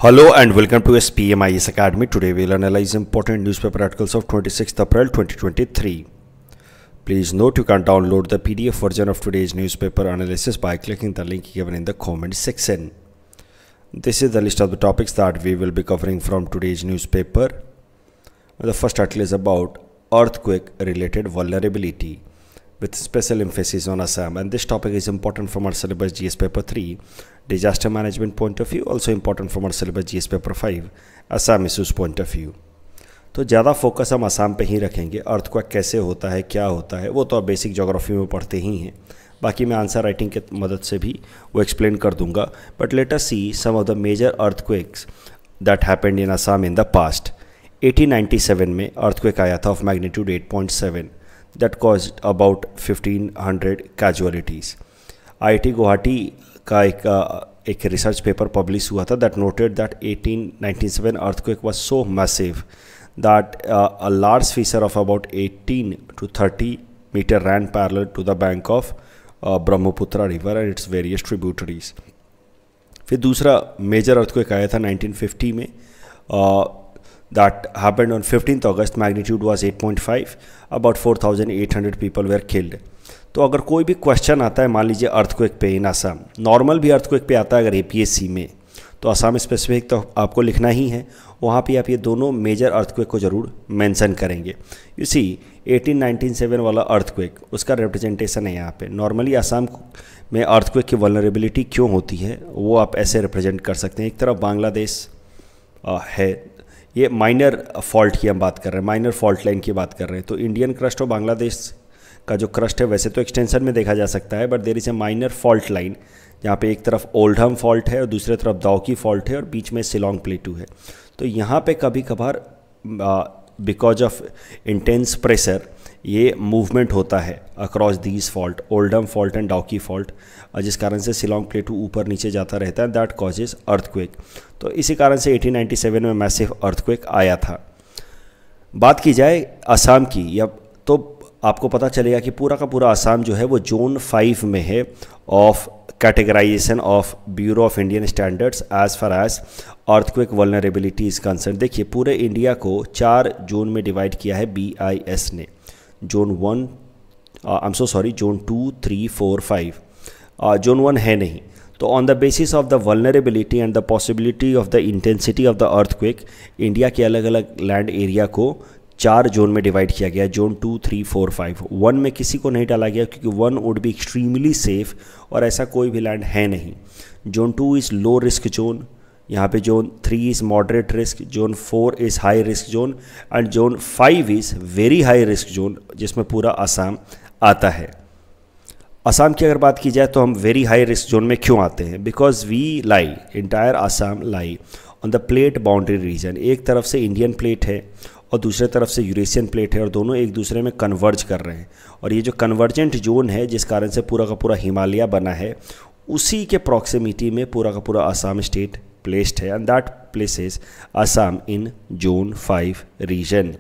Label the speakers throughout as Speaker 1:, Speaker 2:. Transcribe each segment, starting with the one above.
Speaker 1: Hello and welcome to SPMIS Academy. Today we'll analyze important newspaper articles of 26th April 2023. Please note you can download the PDF version of today's newspaper analysis by clicking the link given in the comment section. This is the list of the topics that we will be covering from today's newspaper. The first article is about earthquake related vulnerability with special emphasis on Assam, and this topic is important from our syllabus GS paper 3 disaster management point of view, also important from our syllabus GS paper 5 Assam issues point of view. तो ज़्यादा focus हम असम पे ही रखेंगे. Earthquake कैसे होता है, क्या होता है, वो तो आप बेसिक ज्योग्राफी में पढ़ते ही हैं. बाकी मैं आंसर राइटिंग के मदद से भी वो एक्सप्लेन कर दूंगा. But let us see some of the major earthquakes that happened in Assam in the past. 1897 में अर्थक्वेक आया था of magnitude 8.7 that caused about 1500 casualties. IIT Guwahati का एक रिसर्च पेपर पब्लिश हुआ था that noted that 1897 earthquake was so massive that a large fissure of about 18 to 30 meter ran parallel to the bank of Brahmaputra river and its various tributaries. फिर दूसरा major earthquake आया था 1950 में that happened on 15th August. Magnitude was 8.5. About 4,800 people were killed. तो अगर कोई भी question आता है मान लीजिए अर्थक्वेक पे इन असम, नॉर्मल भी अर्थक्वेक पे आता है अगर APSC में, तो असम स्पेसिफिक तो आपको लिखना ही है. वहाँ पे आप ये दोनों मेजर अर्थक्वेक को ज़रूर मेंशन करेंगे. यू सी 1897 वाला अर्थक्वेक उसका रिप्रेजेंटेशन है यहाँ पे. नॉर्मली असम में अर्थक्वेक की वल्नरेबिलिटी क्यों होती है वो आप ऐसे रिप्रेजेंट कर सकते हैं. एक तरफ बांग्लादेश है, ये माइनर फॉल्ट की हम बात कर रहे हैं, माइनर फॉल्ट लाइन की बात कर रहे हैं. तो इंडियन क्रस्ट और बांग्लादेश का जो क्रस्ट है वैसे तो एक्सटेंशन में देखा जा सकता है, but there is a minor fault line जहाँ पे एक तरफ ओल्डहम फॉल्ट है और दूसरी तरफ दाउकी फॉल्ट है और बीच में शिलोंग प्लेटू है. तो यहाँ पे कभी कभार बिकॉज ऑफ इंटेंस प्रेशर ये मूवमेंट होता है across these fault, Oldham fault and Dauki fault, जिस कारण से शिलोंग प्लेटू ऊपर नीचे जाता रहता है. That causes earthquake. तो इसी कारण से 1897 में मैसिव अर्थक्वेक आया था. बात की जाए असम की, या तो आपको पता चलेगा कि पूरा का पूरा असम जो है वो जोन 5 में है of categorisation of Bureau of Indian Standards as far as earthquake vulnerability is concern. देखिए पूरे इंडिया को 4 जोन में डिवाइड किया है BIS ने. Zone 1 zone 2, 3, 4, 5. जोन 1 है नहीं. तो on the basis of the vulnerability and the possibility of the intensity of the earthquake India के अलग अलग लैंड एरिया को 4 जोन में डिवाइड किया गया. जोन 2, 3, 4, 5. 1 में किसी को नहीं डाला गया क्योंकि 1 वुड बी एक्सट्रीमली सेफ और ऐसा कोई भी लैंड है नहीं. Zone 2 is low risk zone, यहाँ पे zone 3 is moderate risk, zone 4 is high risk zone and zone 5 is very high risk zone जिसमें पूरा असम आता है. असम की अगर बात की जाए तो हम वेरी हाई रिस्क जोन में क्यों आते हैं? Because we lie, entire Assam lie on the plate boundary region. एक तरफ से इंडियन प्लेट है और दूसरे तरफ से यूरेशियन प्लेट है और दोनों एक दूसरे में कन्वर्ज कर रहे हैं. और ये जो कन्वर्जेंट जोन है जिस कारण से पूरा का पूरा हिमालय बना है, उसी के प्रॉक्सिमिटी में पूरा का पूरा असम स्टेट प्लेस्ड है and that places Assam in zone 5 region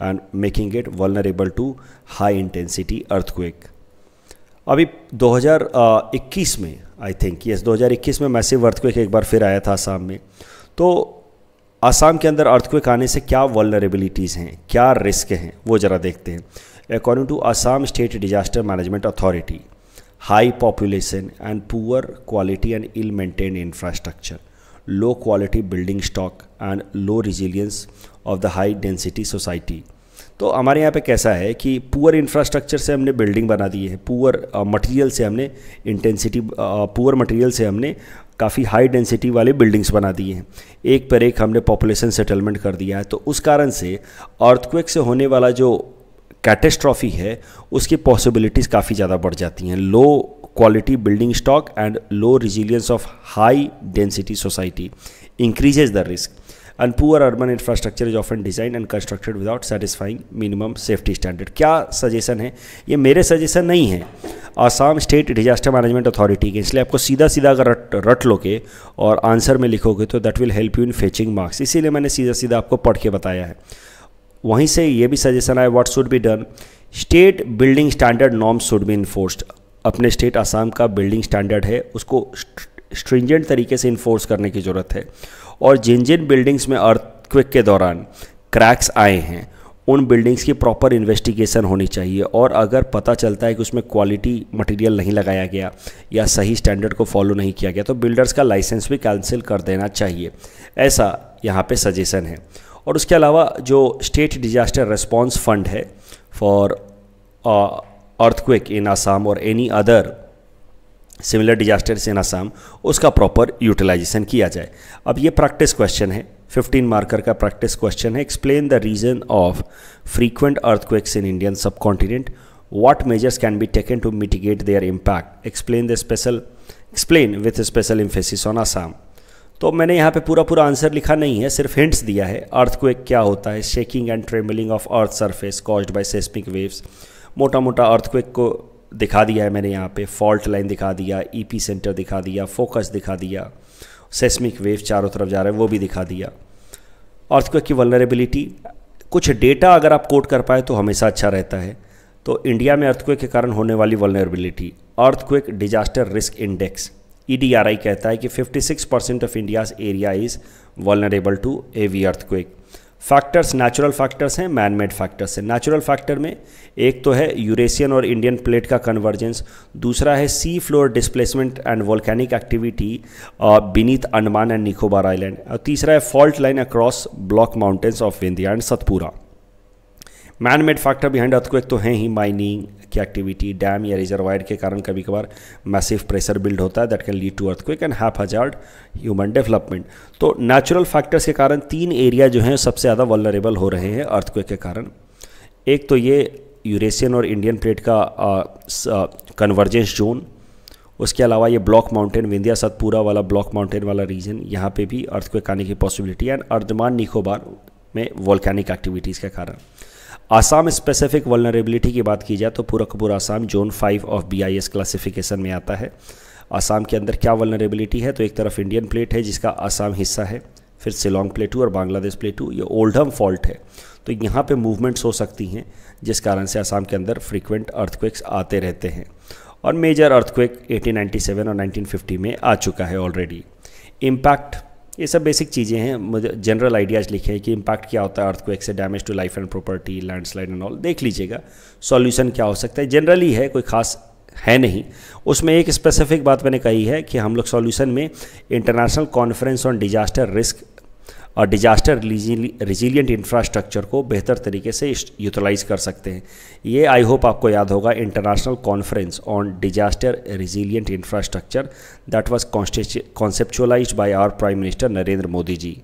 Speaker 1: and making it vulnerable to high intensity earthquake. अभी 2021 में आई थिंक 2021 में मैसिव अर्थक्वेक एक बार फिर आया था असम में. तो असम के अंदर अर्थक्वेक आने से क्या वल्नरेबिलिटीज़ हैं, क्या रिस्क हैं, वो ज़रा देखते हैं. According to Assam state disaster management authority, high population and poor quality and ill maintain infrastructure, low quality building stock and low resilience of the high density society. तो हमारे यहाँ पे कैसा है कि पुअर इंफ्रास्ट्रक्चर से हमने बिल्डिंग बना दी है, पुअर मटेरियल से हमने पुअर मटेरियल से हमने काफ़ी हाई डेंसिटी वाले बिल्डिंग्स बना दिए हैं, एक पर एक हमने पॉपुलेशन सेटलमेंट कर दिया है. तो उस कारण से अर्थक्वेक से होने वाला जो कैटेस्ट्रॉफी है उसकी पॉसिबिलिटीज़ काफ़ी ज़्यादा बढ़ जाती हैं. लो quality building stock and low resilience of high density society increases the risk and poor urban infrastructure is often designed and constructed without satisfying minimum safety standard. क्या सजेशन है? ये मेरे सजेशन नहीं है, Assam state disaster management authority के. इसलिए आपको सीधा सीधा अगर रट लोगे और आंसर में लिखोगे तो that will help you in fetching marks. इसीलिए मैंने सीधा सीधा आपको पढ़ के बताया है. वहीं से ये भी सजेशन आया, what should be done, state building standard norms should be enforced. अपने स्टेट आसाम का बिल्डिंग स्टैंडर्ड है उसको स्ट्रिंजेंट तरीके से इन्फोर्स करने की ज़रूरत है. और जिन जिन बिल्डिंग्स में अर्थक्वेक के दौरान क्रैक्स आए हैं उन बिल्डिंग्स की प्रॉपर इन्वेस्टिगेशन होनी चाहिए, और अगर पता चलता है कि उसमें क्वालिटी मटेरियल नहीं लगाया गया या सही स्टैंडर्ड को फॉलो नहीं किया गया तो बिल्डर्स का लाइसेंस भी कैंसिल कर देना चाहिए, ऐसा यहाँ पे सजेशन है। और उसके अलावा जो स्टेट डिजास्टर रिस्पॉन्स फंड है फॉर अर्थक्वेक इन असम और एनी अदर सिमिलर डिजास्टर्स इन असम, उसका प्रॉपर यूटिलाइजेशन किया जाए। अब ये प्रैक्टिस क्वेश्चन है, 15 मार्कर का प्रैक्टिस क्वेश्चन है। Explain the reason of frequent earthquakes in Indian subcontinent, what measures can be taken to mitigate their impact, explain with special emphasis on Assam. तो मैंने यहाँ पे पूरा आंसर लिखा नहीं है, सिर्फ हिंट्स दिया है। अर्थक्वेक क्या होता है, shaking and trembling of earth surface caused by seismic waves, मोटा मोटा अर्थक्वेक को दिखा दिया है मैंने यहाँ पे, फॉल्ट लाइन दिखा दिया, ईपी सेंटर दिखा दिया, फोकस दिखा दिया, सेस्मिक वेव चारों तरफ जा रहे हैं वो भी दिखा दिया। अर्थक्वेक की वल्नरेबिलिटी, कुछ डेटा अगर आप कोट कर पाए तो हमेशा अच्छा रहता है। तो इंडिया में अर्थक्वेक के कारण होने वाली vulnerability, earthquake disaster risk index EDRI कहता है कि 56% of India's area is vulnerable to heavy earthquake. Factors, natural factors हैं, मैन मेड फैक्टर्स हैं। नेचुरल फैक्टर में एक तो है यूरेशियन और इंडियन प्लेट का कन्वर्जेंस, दूसरा है sea floor displacement and volcanic activity beneath Andaman and Nicobar island, और तीसरा है fault line across block mountains of Vindhya and Satpura. Man made factor behind earthquake तो हैं ही, माइनिंग की एक्टिविटी, डैम या रिजर्वायर के कारण कभी कभार मैसिव प्रेशर बिल्ड होता है that can lead to earthquake and haphazard human development. तो नेचुरल फैक्टर्स के कारण 3 एरिया जो हैं सबसे ज़्यादा वल्नरेबल हो रहे हैं अर्थक्वेक के कारण। एक तो ये यूरेशियन और इंडियन प्लेट का कन्वर्जेंस जोन, उसके अलावा ये ब्लॉक माउंटेन विंध्या सतपुरा वाला ब्लॉक माउंटेन वाला रीजन, यहाँ पे भी अर्थक्वेक आने की पॉसिबिलिटी है, एंड अंडमान निकोबार में वोल्केनिक एक्टिविटीज़ के कारण। आसाम स्पेसिफिक वल्नरेबिलिटी की बात की जाए तो पूरा का पूरा Assam zone 5 of BIS classification में आता है। आसाम के अंदर क्या वल्नरेबिलिटी है, तो एक तरफ इंडियन प्लेट है जिसका आसाम हिस्सा है, फिर शिलोंग प्लेटू और बांग्लादेश प्लेटू, ये ओल्डहम फॉल्ट है, तो यहाँ पे मूवमेंट्स हो सकती हैं जिस कारण से आसाम के अंदर फ्रीक्वेंट अर्थक्वेक्स आते रहते हैं। और मेजर अर्थक्वेक 1897 और 1950 में आ चुका है ऑलरेडी। इम्पैक्ट, ये सब बेसिक चीज़ें हैं, मुझे जनरल आइडियाज़ लिखे हैं कि इम्पैक्ट क्या होता है अर्थक्वेक से, damage to life and property, landslide and all, देख लीजिएगा। सॉल्यूशन क्या हो सकता है, जनरली है, कोई खास है नहीं। उसमें एक स्पेसिफिक बात मैंने कही है कि हम लोग सॉल्यूशन में international conference on disaster risk और डिजास्टर रिजिलियंट इंफ्रास्ट्रक्चर को बेहतर तरीके से यूटिलाइज कर सकते हैं। ये आई होप आपको याद होगा, international conference on disaster resilient infrastructure that was conceptualised by our prime minister Narendra Modi ji.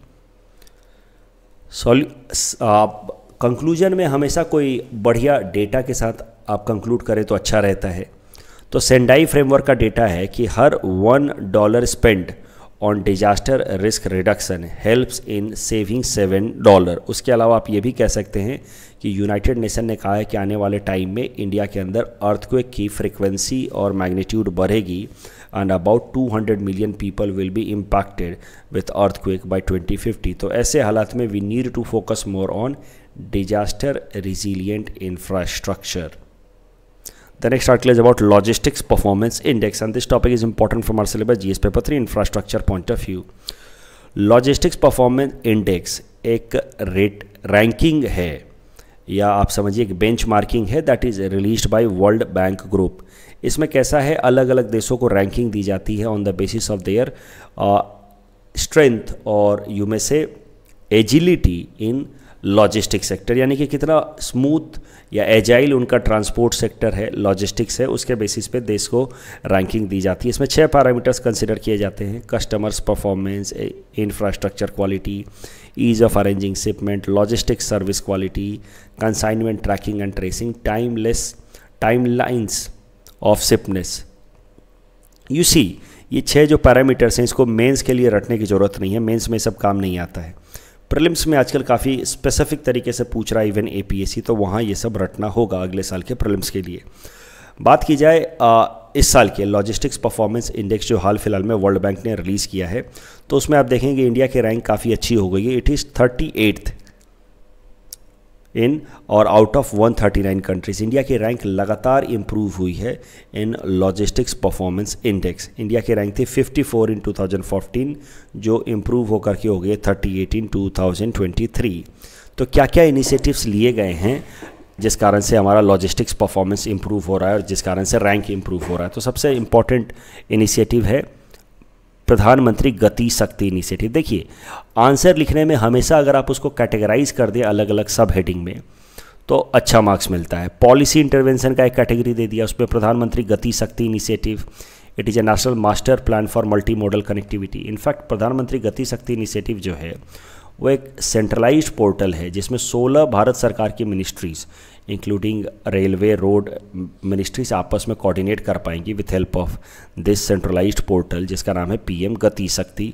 Speaker 1: Conclusion में हमेशा कोई बढ़िया डेटा के साथ आप कंक्लूड करें तो अच्छा रहता है। तो सेंडाई फ्रेमवर्क का डेटा है कि हर $1 spend on disaster risk reduction helps in saving $7। उसके अलावा आप ये भी कह सकते हैं कि यूनाइटेड नेशन ने कहा है कि आने वाले टाइम में इंडिया के अंदर अर्थक्वेक की फ्रीक्वेंसी और मैग्नीट्यूड बढ़ेगी and about 200 million people will be impacted with earthquake by 2050। तो ऐसे हालात में we need to focus more on disaster resilient infrastructure. The next article is about Logistics Performance Index, and this topic is important from our syllabus GS paper 3 infrastructure point of view. Logistics Performance Index एक ranking है या आप समझिए एक benchmarking है that is released by world bank group. इसमें कैसा है, अलग अलग देशों को रैंकिंग दी जाती है on the basis of their strength और यू में से एजिलिटी इन लॉजिस्टिक सेक्टर, यानी कि कितना स्मूथ या एजाइल उनका ट्रांसपोर्ट सेक्टर है, लॉजिस्टिक्स है, उसके बेसिस पे देश को रैंकिंग दी जाती है। इसमें 6 पैरामीटर्स कंसिडर किए जाते हैं: customers performance, infrastructure quality, ease of arranging shipment, logistics service quality, consignment tracking and tracing, timelines of shipments. You see, ये 6 जो पैरामीटर्स हैं इसको मेंस के लिए रटने की ज़रूरत नहीं है, मेंस में सब काम नहीं आता है। प्रीलिम्स में आजकल काफ़ी स्पेसिफिक तरीके से पूछ रहा है इवन APSC, तो वहाँ ये सब रटना होगा अगले साल के प्रीलिम्स के लिए। बात की जाए इस साल के लॉजिस्टिक्स परफॉर्मेंस इंडेक्स जो हाल फिलहाल में वर्ल्ड बैंक ने रिलीज़ किया है, तो उसमें आप देखेंगे इंडिया की रैंक काफ़ी अच्छी हो गई है। इट इज़ 38th इन और आउट ऑफ 139 कंट्रीज। इंडिया की रैंक लगातार इम्प्रूव हुई है इन लॉजिस्टिक्स परफॉर्मेंस इंडेक्स। इंडिया की रैंक थी 54 इन 2014, जो इम्प्रूव होकर के हो गए 38 इन 2023। तो क्या क्या इनिशिएटिव्स लिए गए हैं जिस कारण से हमारा लॉजिस्टिक्स परफॉर्मेंस इम्प्रूव हो रहा है और जिस कारण से रैंक इम्प्रूव हो रहा है? तो सबसे इम्पॉर्टेंट इनिशिएटिव है प्रधानमंत्री गति शक्ति इनिशिएटिव। देखिए, आंसर लिखने में हमेशा अगर आप उसको कैटेगराइज कर दें अलग अलग सब हेडिंग में तो अच्छा मार्क्स मिलता है। पॉलिसी इंटरवेंशन का एक कैटेगरी दे दिया, उसमें प्रधानमंत्री गति शक्ति initiative, it is a national master plan for multi modal connectivity. In fact प्रधानमंत्री गति शक्ति इनिशिएटिव जो है वो एक सेंट्रलाइज्ड पोर्टल है जिसमें 16 भारत सरकार की ministries including railway, road ministries आपस में कोऑर्डिनेट कर पाएंगी with help of this centralised portal जिसका नाम है पीएम गति शक्ति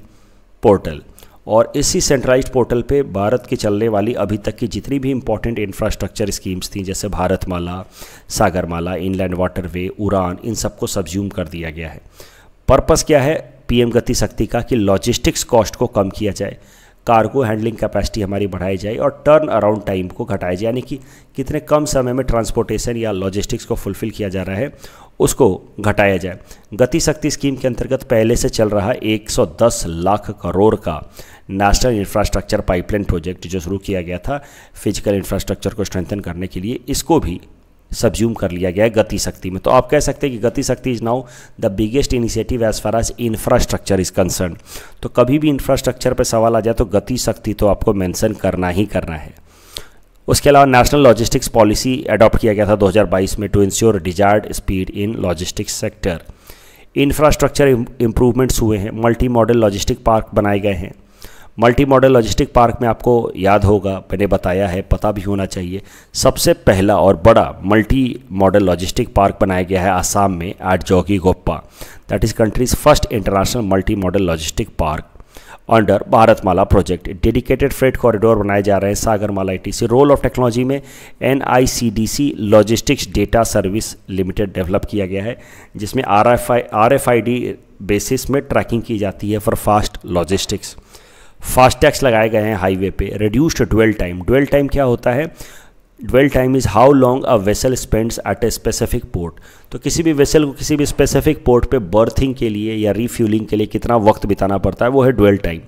Speaker 1: पोर्टल। और इसी सेंट्रलाइज्ड पोर्टल पे भारत की चलने वाली अभी तक की जितनी भी इंपॉर्टेंट इंफ्रास्ट्रक्चर स्कीम्स थी, जैसे भारतमाला, सागरमाला, इनलैंड वाटरवे, उड़ान, इन सबको सब्ज्यूम कर दिया गया है। पर्पस क्या है पीएम गति शक्ति का? कि लॉजिस्टिक्स कॉस्ट को कम किया जाए, कार्गो हैंडलिंग कैपेसिटी हमारी बढ़ाई जाए और टर्न अराउंड टाइम को घटाया जाए, यानी कि कितने कम समय में ट्रांसपोर्टेशन या लॉजिस्टिक्स को फुलफिल किया जा रहा है उसको घटाया जाए। गति शक्ति स्कीम के अंतर्गत पहले से चल रहा 110 लाख करोड़ का नेशनल इंफ्रास्ट्रक्चर पाइपलाइन प्रोजेक्ट जो शुरू किया गया था फिजिकल इंफ्रास्ट्रक्चर को स्ट्रेंथन करने के लिए, इसको भी सब्ज्यूम कर लिया गया है गति शक्ति में। तो आप कह सकते हैं कि Gati Shakti is now the biggest initiative as far as infrastructure is concern. तो कभी भी इंफ्रास्ट्रक्चर पे सवाल आ जाए तो गति शक्ति तो आपको मेंशन करना ही करना है। उसके अलावा नेशनल लॉजिस्टिक्स पॉलिसी अडॉप्ट किया गया था 2022 में to ensure desired speed in logistics sector. Infrastructure improvements हुए हैं, मल्टी मॉडल लॉजिस्टिक पार्क बनाए गए हैं। मल्टी मॉडल लॉजिस्टिक पार्क में आपको याद होगा, मैंने बताया है, पता भी होना चाहिए, सबसे पहला और बड़ा मल्टी मॉडल लॉजिस्टिक पार्क बनाया गया है आसाम में at Jogighopa. That is country's first international multi model logistic park under Bharatmala project. Dedicated freight corridor बनाए जा रहे हैं Sagarmala ETC. Role of technology में NICDC logistics data service limited develop किया गया है जिसमें RFID बेसिस में ट्रैकिंग की जाती है फॉर फास्ट लॉजिस्टिक्स। फास्टैग्स लगाए गए हैं हाईवे पे। Reduced dwell time. Dwell time क्या होता है? Dwell time is how long a vessel spends at a specific port. तो किसी भी वेसल को किसी भी स्पेसिफिक पोर्ट पे बर्थिंग के लिए या रीफ्यूलिंग के लिए कितना वक्त बिताना पड़ता है, वो है ड्वेल टाइम।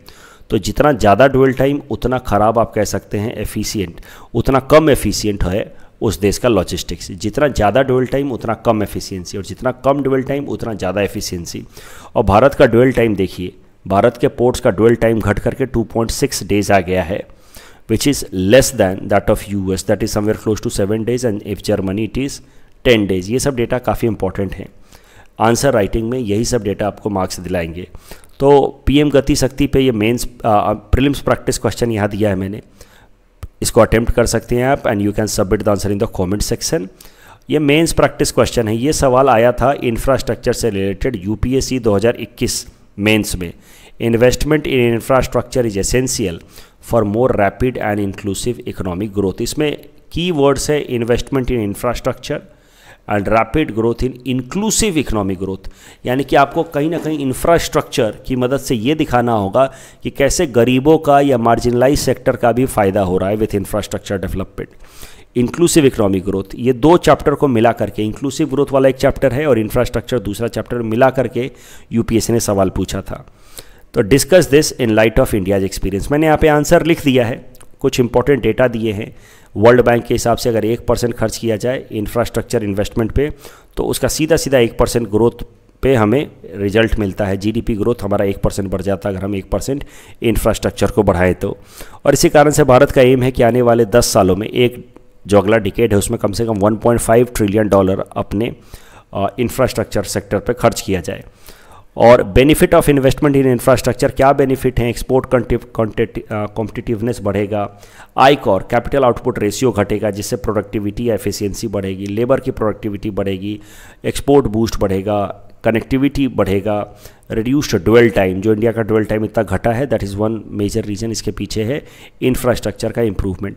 Speaker 1: तो जितना ज़्यादा ड्वेल टाइम उतना ख़राब आप कह सकते हैं एफिशिएंट, उतना कम एफिशिएंट है उस देश का लॉजिस्टिक्स। जितना ज़्यादा ड्वेल टाइम उतना कम एफिशिएंसी और जितना कम ड्वेल टाइम उतना ज़्यादा एफिशिएंसी। और भारत का ड्वेल टाइम देखिए, भारत के पोर्ट्स का ड्वेल टाइम घट करके 2.6 डेज आ गया है, which is less than that of US, that is somewhere close to 7 days, and if Germany it is 10 days। ये सब डेटा काफ़ी इंपॉर्टेंट है, आंसर राइटिंग में यही सब डेटा आपको मार्क्स दिलाएंगे। तो पीएम गति शक्ति पे ये मेंस प्रीलिम्स प्रैक्टिस क्वेश्चन यहाँ दिया है मैंने, इसको अटेम्प्ट कर सकते हैं आप and you can submit the answer in the comment section. ये मेंस प्रैक्टिस क्वेश्चन है, ये सवाल आया था इंफ्रास्ट्रक्चर से रिलेटेड UPSC 2021 मेंस में। Investment in infrastructure is essential for more rapid and inclusive economic growth. इसमें की वर्ड्स है investment in infrastructure and rapid growth in inclusive economic growth. यानी कि आपको कहीं ना कहीं इंफ्रास्ट्रक्चर की मदद से ये दिखाना होगा कि कैसे गरीबों का या मार्जिनलाइज सेक्टर का भी फायदा हो रहा है with infrastructure development. Inclusive economic growth, ये दो चैप्टर को मिला करके, इंक्लूसिव ग्रोथ वाला एक चैप्टर है और इंफ्रास्ट्रक्चर दूसरा चैप्टर मिला करके UPSC ने सवाल पूछा था। तो discuss this in light of India's experience. मैंने यहाँ पे आंसर लिख दिया है, कुछ इंपॉर्टेंट डेटा दिए हैं। वर्ल्ड बैंक के हिसाब से अगर 1% खर्च किया जाए इंफ्रास्ट्रक्चर इन्वेस्टमेंट पे तो उसका सीधा 1% ग्रोथ पे हमें रिजल्ट मिलता है। GDP ग्रोथ हमारा 1% बढ़ जाता है अगर हम 1% इंफ्रास्ट्रक्चर को बढ़ाएं तो। और इसी कारण से भारत का एम है कि आने वाले 10 सालों में, एक जो अगला डिकेड है उसमें कम से कम $1.5 ट्रिलियन अपने इंफ्रास्ट्रक्चर सेक्टर पे खर्च किया जाए। और benefit of investment in infrastructure, क्या बेनिफिट हैं? एक्सपोर्ट कॉम्पिटिटिवनेस बढ़ेगा, आईकॉर कैपिटल आउटपुट रेशियो घटेगा जिससे प्रोडक्टिविटी या एफिशिएंसी बढ़ेगी, लेबर की प्रोडक्टिविटी बढ़ेगी, एक्सपोर्ट बूस्ट बढ़ेगा, कनेक्टिविटी बढ़ेगा, रिड्यूस्ड ड्वेल टाइम, जो इंडिया का ड्वेल टाइम इतना घटा है that is one major reason इसके पीछे है इंफ्रास्ट्रक्चर का इम्प्रूवमेंट।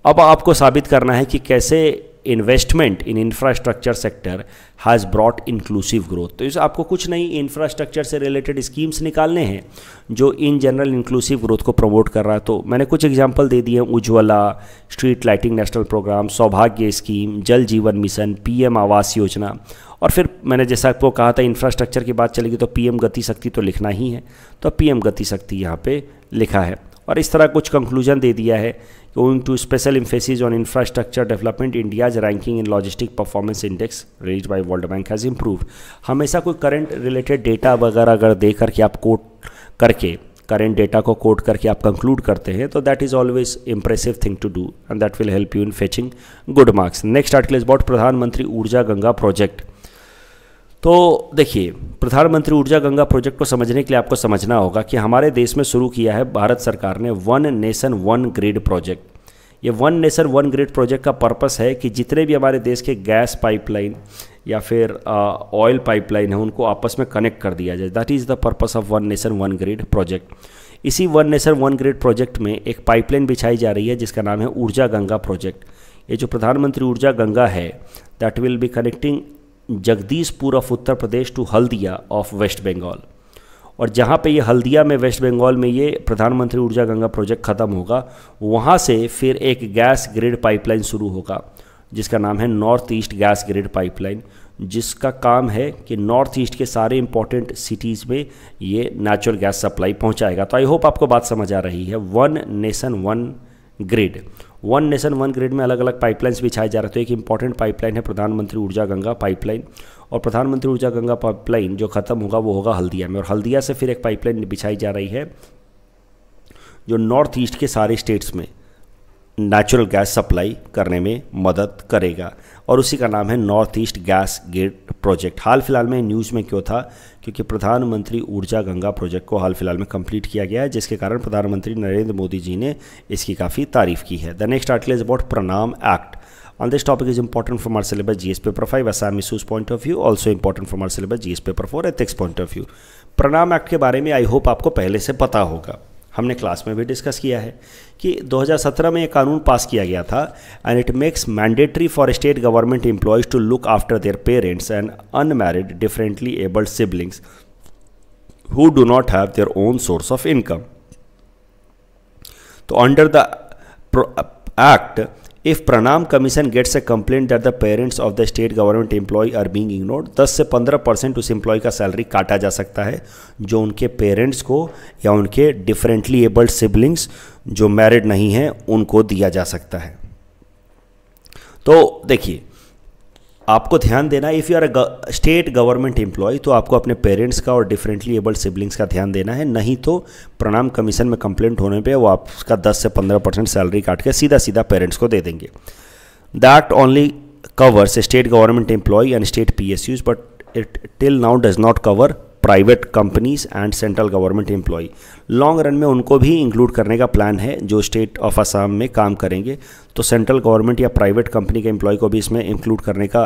Speaker 1: अब आपको साबित करना है कि कैसे investment in infrastructure sector has brought inclusive growth. तो इस आपको कुछ नहीं इंफ्रास्ट्रक्चर से रिलेटेड स्कीम्स निकालने हैं जो इन जनरल इंक्लूसिव ग्रोथ को प्रमोट कर रहा है। तो मैंने कुछ एग्जांपल दे दिए हैं, Ujjwala, street lighting national programme, Saubhagya scheme, Jal Jeevan mission, PM Awas Yojana, और फिर मैंने जैसा आपको कहा था इंफ्रास्ट्रक्चर की बात चलेगी तो पीएम गति शक्ति तो लिखना ही है, तो पीएम गति शक्ति यहाँ पे लिखा है। और इस तरह कुछ कंक्लूजन दे दिया है, owing to special emphasis on infrastructure development, India's ranking in logistic performance index released by World Bank has improved। हमेशा कोई करंट रिलेटेड डेटा वगैरह अगर दे करके आप कोट करके करंट डेटा को कोट करके आप कंक्लूड करते हैं तो that is always impressive thing to do and that will help you in fetching good marks. Next article is about Pradhan Mantri Urja Ganga project. तो देखिए, प्रधानमंत्री ऊर्जा गंगा प्रोजेक्ट को समझने के लिए आपको समझना होगा कि हमारे देश में शुरू किया है भारत सरकार ने one nation one grid project. ये one nation one grid project का पर्पस है कि जितने भी हमारे देश के गैस पाइपलाइन या फिर ऑयल पाइपलाइन है उनको आपस में कनेक्ट कर दिया जाए। That is the purpose of one nation one grid project. इसी one nation one grid project में एक पाइपलाइन बिछाई जा रही है जिसका नाम है ऊर्जा गंगा प्रोजेक्ट। ये जो प्रधानमंत्री ऊर्जा गंगा है that will be connecting Jagdishpur of Uttar Pradesh to Haldia of West Bengal. और जहाँ पे ये हल्दिया में वेस्ट बंगाल में ये प्रधानमंत्री ऊर्जा गंगा प्रोजेक्ट ख़त्म होगा, वहाँ से फिर एक गैस ग्रिड पाइपलाइन शुरू होगा जिसका नाम है north east gas grid pipeline, जिसका काम है कि नॉर्थ ईस्ट के सारे इंपॉर्टेंट सिटीज़ में ये नेचुरल गैस सप्लाई पहुँचाएगा। तो आई होप आपको बात समझ आ रही है। One nation one grid, one nation one grid में अलग अलग पाइपलाइंस बिछाए जा रहे हैं। तो एक इंपॉर्टेंट पाइपलाइन है प्रधानमंत्री ऊर्जा गंगा पाइपलाइन, और प्रधानमंत्री ऊर्जा गंगा पाइपलाइन जो ख़त्म होगा वो होगा हल्दिया में, और हल्दिया से फिर एक पाइपलाइन बिछाई जा रही है जो नॉर्थ ईस्ट के सारे स्टेट्स में नेचुरल गैस सप्लाई करने में मदद करेगा, और उसी का नाम है north east gas grid project. हाल फिलहाल में न्यूज़ में क्यों था? क्योंकि प्रधानमंत्री ऊर्जा गंगा प्रोजेक्ट को हाल फिलहाल में कंप्लीट किया गया है, जिसके कारण प्रधानमंत्री नरेंद्र मोदी जी ने इसकी काफ़ी तारीफ की है। The next article is about प्रणाम act. On this topic is important from our syllabus GS paper 5 Assam issues point of view, also important from our syllabus GS paper 4 ethics point of view। प्रणाम act के बारे में I hope आपको पहले से पता होगा, हमने क्लास में भी डिस्कस किया है कि 2017 में एक कानून पास किया गया था and it makes mandatory for state government employees to look after their parents and unmarried differently abled siblings who do not have their own source of income. तो under the act, if Pranam Commission gets a complaint that the parents of the state government employee are being ignored, 10 से 15% उस employ का salary काटा जा सकता है जो उनके पेरेंट्स को या उनके डिफरेंटली एबल्ड सिबलिंग्स जो मैरिड नहीं हैं उनको दिया जा सकता है। तो देखिए, आपको ध्यान देना, if you are a state government employee तो आपको अपने पेरेंट्स का और डिफरेंटली एबल्ड सिबलिंग्स का ध्यान देना है, नहीं तो प्रणाम कमीशन में कंप्लेंट होने पे वो आपका 10 से 15% सैलरी काट के सीधा सीधा पेरेंट्स को दे देंगे। That only covers state government employee and state PSUs, but it till now does not cover private companies and central government employee. Long run में उनको भी इंक्लूड करने का प्लान है जो स्टेट ऑफ असम में काम करेंगे, तो सेंट्रल गवर्नमेंट या प्राइवेट कंपनी के एम्प्लॉय को भी इसमें इंक्लूड करने का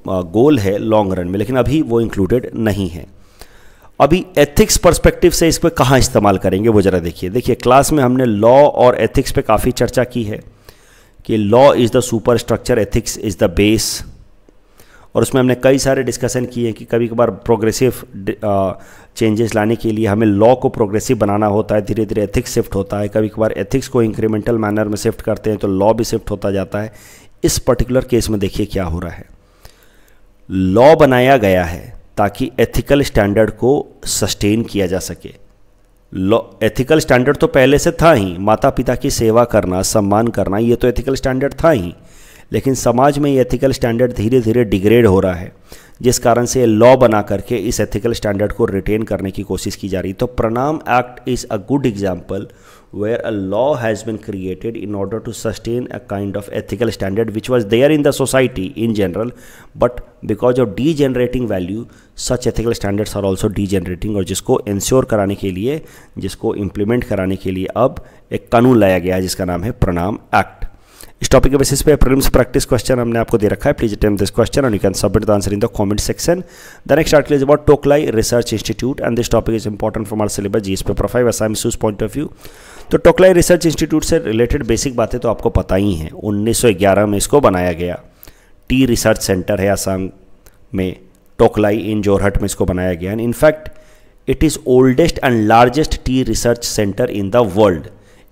Speaker 1: गोल है लॉन्ग रन में, लेकिन अभी वो इंक्लूडेड नहीं है। अभी एथिक्स पर्सपेक्टिव से इस पर कहाँ इस्तेमाल करेंगे वो ज़रा देखिए। क्लास में हमने लॉ और एथिक्स पे काफ़ी चर्चा की है कि law is the super structure, ethics is the base, और उसमें हमने कई सारे डिस्कशन किए हैं कि कभी कभार प्रोग्रेसिव चेंजेस लाने के लिए हमें लॉ को प्रोग्रेसिव बनाना होता है, धीरे धीरे एथिक्स शिफ्ट होता है, कभी कभार एथिक्स को इंक्रीमेंटल मैनर में शिफ्ट करते हैं तो लॉ भी शिफ्ट होता जाता है। इस पर्टिकुलर केस में देखिए क्या हो रहा है। लॉ बनाया गया है ताकि एथिकल स्टैंडर्ड को सस्टेन किया जा सके। लॉ एथिकल स्टैंडर्ड तो पहले से था ही, माता पिता की सेवा करना, सम्मान करना, ये तो एथिकल स्टैंडर्ड था ही, लेकिन समाज में ये एथिकल स्टैंडर्ड धीरे धीरे डिग्रेड हो रहा है, जिस कारण से लॉ बना करके इस एथिकल स्टैंडर्ड को रिटेन करने की कोशिश की जा रही। तो प्रणाम act is a good example where a law has been created in order to sustain a kind of ethical standard which was there in the society in general, but because of degenerating value such ethical standards are also degenerating, और जिसको ensure कराने के लिए, जिसको implement कराने के लिए अब एक कानून लाया गया है जिसका नाम है प्रणाम एक्ट। इस टॉपिक के बेसिस पे प्रीलिम्स प्रैक्टिस क्वेश्चन हमने आपको दे रखा है। Please attempt this question and you can submit the answer in the comment section. The next article is about Tocklai research institute and this topic is important from our syllabus GS paper 5 Assam issues point of view. तो Tocklai research institute से related basic बातें तो आपको पता ही हैं, 1911 में इसको बनाया गया। टी रिसर्च सेंटर है असम में, टोकलाई इन जोरहट में इसको बनाया गया है। In fact it is oldest and largest T research centre in the world.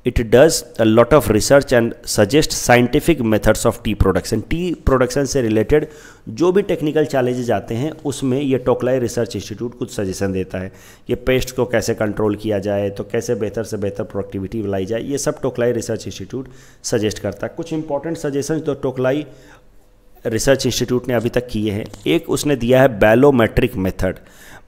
Speaker 1: It does a lot of research and suggest scientific methods of T production. T production से रिलेटेड जो भी टेक्निकल चैलेंजेस आते हैं उसमें ये टोकलाई रिसर्च इंस्टीट्यूट कुछ suggestion देता है। ये पेस्ट को कैसे कंट्रोल किया जाए, तो कैसे बेहतर से बेहतर प्रोडक्टिविटी लाई जाए, ये सब टोकलाई रिसर्च इंस्टीट्यूट सजेस्ट करता है। कुछ इंपॉर्टेंट सजेशन तो टोकलाई रिसर्च इंस्टीट्यूट ने अभी तक किए हैं। एक उसने दिया है बैलोमेट्रिक मेथड।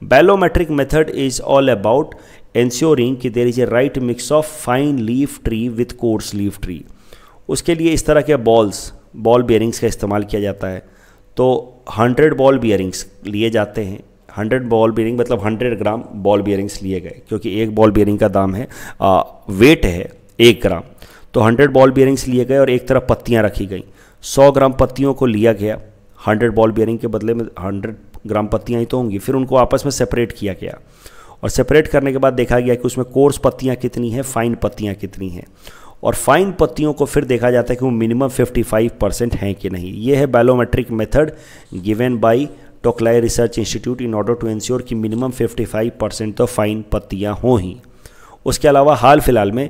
Speaker 1: बैलोमेट्रिक method is all about ensuring कि there is a right mix of fine leaf tree with coarse leaf tree. उसके लिए इस तरह के बॉल बियरिंग्स का इस्तेमाल किया जाता है। तो 100 बॉल बियरिंग्स लिए जाते हैं। 100 बॉल बियरिंग मतलब 100 ग्राम बॉल बियरिंग्स लिए गए, क्योंकि एक बॉल बियरिंग का दाम है वेट है 1 ग्राम। तो 100 बॉल बियरिंग्स लिए गए और एक तरफ पत्तियाँ रखी गई। 100 ग्राम पत्तियों को लिया गया, 100 बॉल बियरिंग के बदले में 100 ग्राम पत्तियाँ ही तो होंगी। फिर उनको आपस में सेपरेट किया गया और सेपरेट करने के बाद देखा गया कि उसमें कोर्स पत्तियाँ कितनी हैं, फाइन पत्तियाँ कितनी हैं। और फाइन पत्तियों को फिर देखा जाता है कि वो मिनिमम 55% हैं कि नहीं। ये है बैलोमेट्रिक method given by Tocklai research institute in order to ensure कि मिनिमम 55% तो फाइन पत्तियाँ हों ही। उसके अलावा हाल फिलहाल में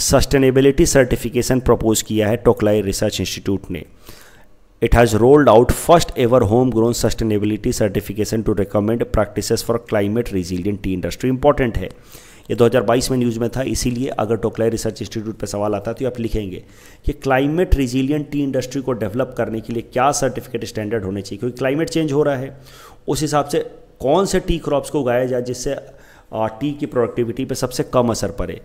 Speaker 1: सस्टेनेबिलिटी सर्टिफिकेशन प्रपोज किया है टोकलाई रिसर्च इंस्टीट्यूट ने। It has rolled out first ever homegrown sustainability certification to recommend practices for climate resilient tea industry। Important है ये 2022 में न्यूज़ में था, इसीलिए अगर टोकलाई रिसर्च इंस्टीट्यूट पे सवाल आता है तो आप लिखेंगे कि क्लाइमेट रिजिलियंट टी इंडस्ट्री को डेवलप करने के लिए क्या सर्टिफिकेट स्टैंडर्ड होने चाहिए, क्योंकि क्लाइमेट चेंज हो रहा है। उस हिसाब से कौन से टी क्रॉप्स को उगाया जाए जिससे टी की प्रोडक्टिविटी पे सबसे कम असर पड़े,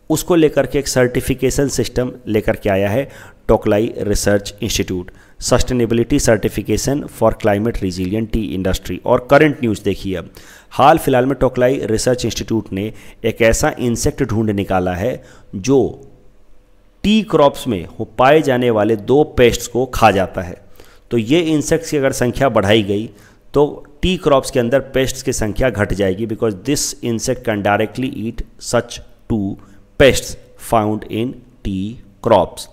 Speaker 1: उसको लेकर के एक सर्टिफिकेशन सिस्टम लेकर के आया है Tocklai research institute, sustainability certification for climate resilient tea industry. और करंट न्यूज़ देखिए, अब हाल फिलहाल में टोकलाई रिसर्च इंस्टीट्यूट ने एक ऐसा इंसेक्ट ढूंढ निकाला है जो टी क्रॉप्स में पाए जाने वाले 2 पेस्ट्स को खा जाता है। तो ये इंसेक्ट्स की अगर संख्या बढ़ाई गई तो टी क्रॉप्स के अंदर पेस्ट्स की संख्या घट जाएगी, because this insect can directly eat such 2 pests found in T crops.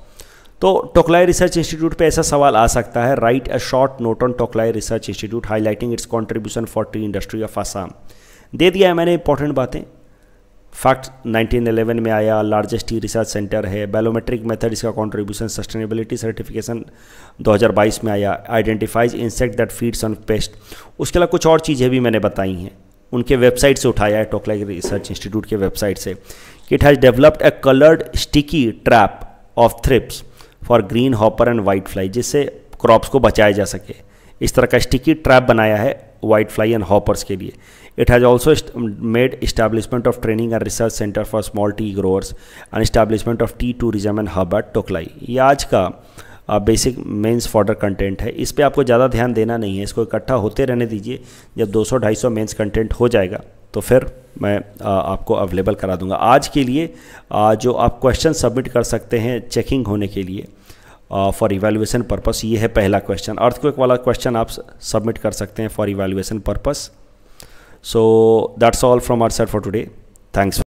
Speaker 1: तो टोकलाई रिसर्च इंस्टीट्यूट पे ऐसा सवाल आ सकता है, write a short note on Tocklai research institute highlighting its contribution for tea industry of Assam. दे दिया है मैंने इंपॉर्टेंट बातें। फैक्ट 1911 में आया, लार्जेस्ट टी रिसर्च सेंटर है, बैलोमेट्रिक मेथड इसका कंट्रीब्यूशन, सस्टेनेबिलिटी सर्टिफिकेशन 2022 में आया, identifies insect that feeds on paste. उसके अलावा कुछ और चीज़ें भी मैंने बताई हैं, उनके वेबसाइट से उठाया है टोकलाई रिसर्च इंस्टीट्यूट के वेबसाइट से। It has developed a coloured sticky trap of thrips for green hopper and white fly, जिससे क्रॉप्स को बचाया जा सके। इस तरह का स्टिकी ट्रैप बनाया है वाइट फ्लाई एंड हॉपर्स के लिए। It has also made establishment of training and research centre for small tea growers and establishment of tea tourism and hub at Tocklai. ये आज का बेसिक मेंस फॉर्डर कंटेंट है, इस पर आपको ज़्यादा ध्यान देना नहीं है, इसको इकट्ठा होते रहने दीजिए। जब 200-250 मेंस कंटेंट हो जाएगा तो फिर मैं आपको अवेलेबल करा दूंगा। आज के लिए जो आप क्वेश्चन सबमिट कर सकते हैं चेकिंग होने के लिए फॉर इवैल्यूएशन पर्पस, ये है पहला क्वेश्चन। अर्थक्वेक वाला क्वेश्चन आप सबमिट कर सकते हैं for evaluation purpose. So that's all from our side for today. Thanks.